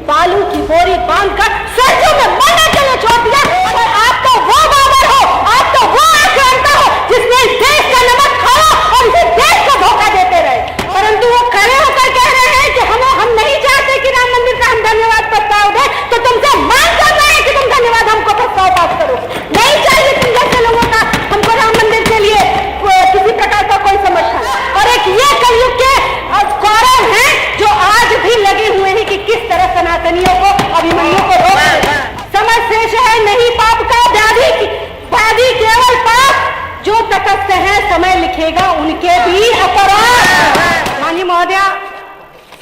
बालू की बोरी बांधकर सरसों में मरने के लिए छोड़ दिया। और आप तो वो बाबर हो, आप तो वो आक्रांता हो जिसने इस देश का नमक खाया और इस देश को धोखा देते रहे। परंतु वो खड़े होकर कह रहे हैं कि हम नहीं चाहते कि राम मंदिर का हम धन्यवाद प्रस्ताव दें, तो तुमसे मांग कर रहे हैं कि तुम धन्यवाद हमको प्रस्ताव पास करो। नहीं चाहिए तुम जैसे लोगों का हमको राम मंदिर के लिए किसी प्रकार का कोई समर्थन। और एक ये कलयुग के कारण है जो आज भी लगे हुए हैं कि किस तरह सनातनियों को, अभिमन्यु को रोक। समझ शेष है नहीं पाप का व्याधि केवल पाप, जो तटस्थ है समय लिखेगा उनके भी अपराध। माननीय महोदय,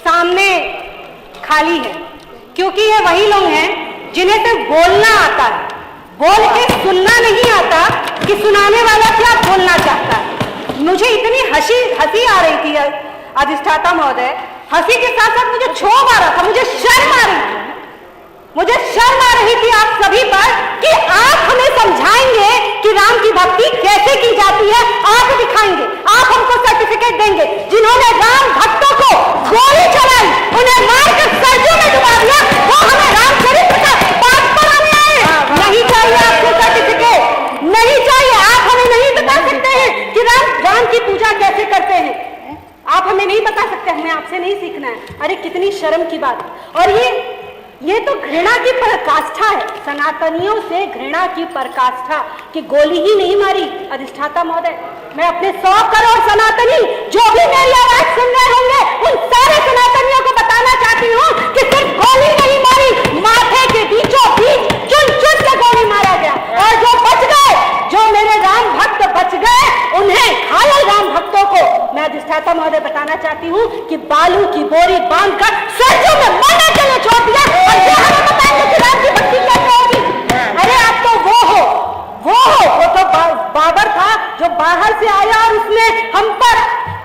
सामने खाली है क्योंकि ये वही लोग हैं जिन्हें सिर्फ बोलना आता है, बोल के सुनना नहीं आता कि सुनाने वाला क्या बोलना चाहता है। मुझे इतनी हंसी आ रही थी अधिष्ठाता महोदय, हंसी के साथ साथ मुझे क्षोभ आ रहा था, मुझे शर्म आ रही थी आप सभी पर कि आप हमें समझाएंगे कि राम की भक्ति कैसे की जाती है, आप दिखाएंगे, आप हमको सर्टिफिकेट देंगे। जिन्होंने राम भक्तों को गोली चलाई, उन्हें मारकर सरजू में डुबा दिया, वो हमें राम चरित्र का पाठ पढ़ाने आए। नहीं चाहिए आपको सर्टिफिकेट, नहीं चाहिए। आप हमें नहीं बता सकते हैं कि राम की पूजा कैसे करते हैं, आप हमें नहीं बता सकते, हमें आपसे नहीं सीखना है। अरे कितनी शर्म की बात। और ये तो घृणा की पराकाष्ठा है, सनातनियों से घृणा की पराकाष्ठा कि गोली ही नहीं मारी। अधिष्ठाता महोदय, मैं अपने 100 करोड़ सनातनी जो भी मेरी आवाज सुन रहे होंगे उन सारे सनातनियों को बताना चाहती हूँ कि सिर्फ गोली नहीं मारी, माथे के बीचों बीच चुन चुन के गोली मारा गया। और जो बच गए, जो मेरे राम भक्त बच गए, उन्हें घायल राम भक्तों को मैं अधिष्ठाता महोदय बताना चाहती हूँ कि बालू की बोरी बांधकर सरसों में मरने के लिए छोड़ दिया। और ये हमें बताएंगे कि राम की भक्ति कैसे होगी। अरे आप तो वो तो बाबर था जो बाहर से आया और उसने हम पर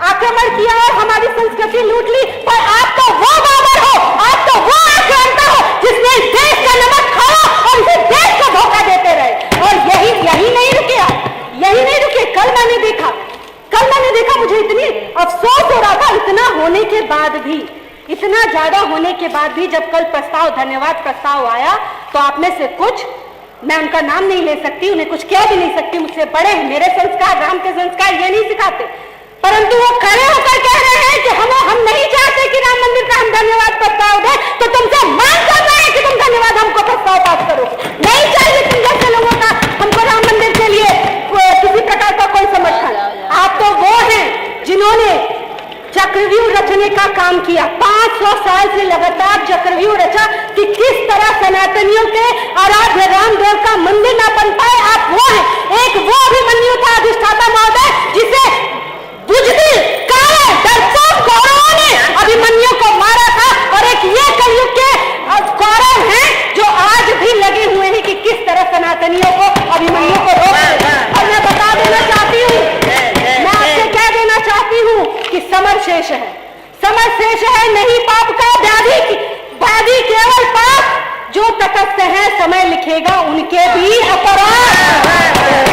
आक्रमण किया और हमारी संस्कृति लूट ली। पर आप तो वो बाबर हो, आप तो वो आक्रांता हो जिसने इस देश का नमक खाया और इस देश को धोखा देते रहे। और यही नहीं रुके। कल मैंने देखा मुझे इतनी अफसोस हो रहा था, इतना ज्यादा होने के बाद भी जब कल धन्यवाद प्रस्ताव आया तो आप में से कुछ, मैं उनका नाम नहीं ले सकती, उन्हें कुछ कह भी नहीं सकती, मुझसे बड़े हैं, मेरे संस्कार, राम के संस्कार ये नहीं सिखाते, परंतु वो खड़े होकर कह रहे हैं कि हम नहीं चाहते कि राम मंदिर का हम धन्यवाद प्रस्ताव दें, तो तुमसे मांग कर रहे हैं कि तुम धन्यवाद हमको प्रस्ताव पास करो। नहीं चाहिए तुम जैसे लोगों का हमको राम मंदिर के लिए किसी प्रकार का कोई समर्थन। आप तो वो हैं जिन्होंने चक्रव्यूह रचने का काम किया, 500 साल से लगातार चक्रव्यूह रचा कि किस तरह सनातनियों के आराध्य रामदेव का मंदिर ना बन पाए। आप वो हैं। एक वो अभिमन्यु था अधिष्ठाता महोदय जिसे बुजदिल काले डरपोक कौरवों ने अभिमन्यु को मारा था। और एक ये कलयुग के कौरव हैं जो आज भी लगे हुए हैं कि किस तरह सनातनियों को, अभिमन्यु को रोक। और मैं बता देना चाहती हूँ, मैं आपसे कह देना चाहती हूँ कि समर शेष है नहीं पाप का व्याधि केवल पाप, जो तटस्थ है समय लिखेगा उनके भी अपराध।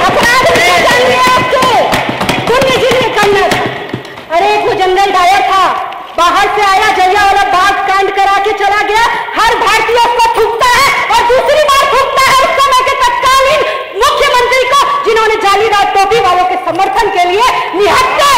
आपसे पुण्य जी ने करना था। अरे एक वो जंगल डायर था, बाहर से आया, जलियांवाला बाग कांड करा के चला गया। हर भारतीय उसको थूकता है और दूसरी बार थूकता है उस समय के तत्कालीन मुख्यमंत्री को, जिन्होंने जालीदार टोपी वालों के समर्थन के लिए निहत्थे